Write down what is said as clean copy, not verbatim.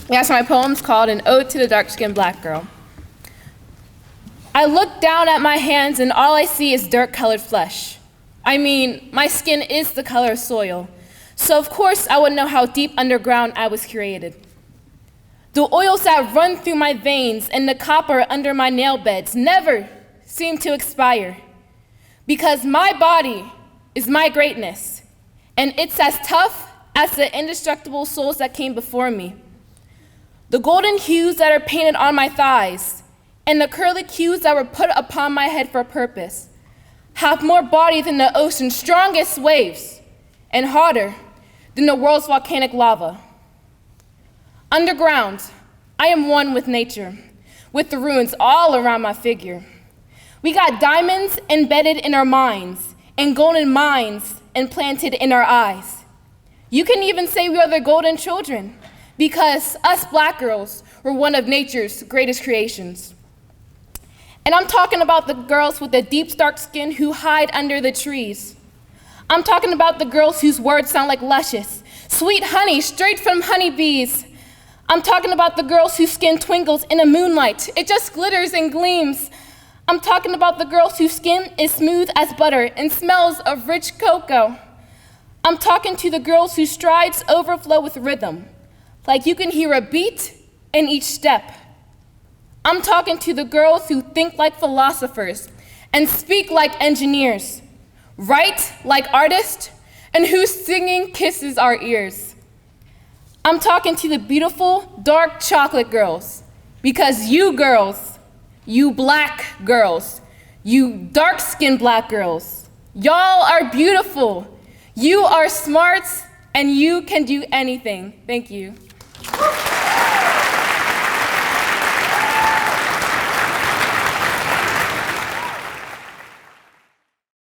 Yes, my poem's called An Ode to the Dark-Skinned Black Girl. I look down at my hands and all I see is dirt-colored flesh. I mean, my skin is the color of soil, so of course I would know how deep underground I was created. The oils that run through my veins and the copper under my nail beds never seem to expire, because my body is my greatness, and it's as tough as the indestructible souls that came before me. The golden hues that are painted on my thighs and the curly cues that were put upon my head for purpose have more body than the ocean's strongest waves and hotter than the world's volcanic lava. Underground, I am one with nature, with the ruins all around my figure. We got diamonds embedded in our minds and golden mines implanted in our eyes. You can even say we are the golden children, because us black girls were one of nature's greatest creations. And I'm talking about the girls with the deep, dark skin who hide under the trees. I'm talking about the girls whose words sound like luscious, sweet honey straight from honeybees. I'm talking about the girls whose skin twinkles in the moonlight. It just glitters and gleams. I'm talking about the girls whose skin is smooth as butter and smells of rich cocoa. I'm talking to the girls whose strides overflow with rhythm, like you can hear a beat in each step. I'm talking to the girls who think like philosophers and speak like engineers, write like artists, and whose singing kisses our ears. I'm talking to the beautiful, dark chocolate girls, because you girls, you black girls, you dark-skinned black girls, y'all are beautiful, you are smart, and you can do anything. Thank you.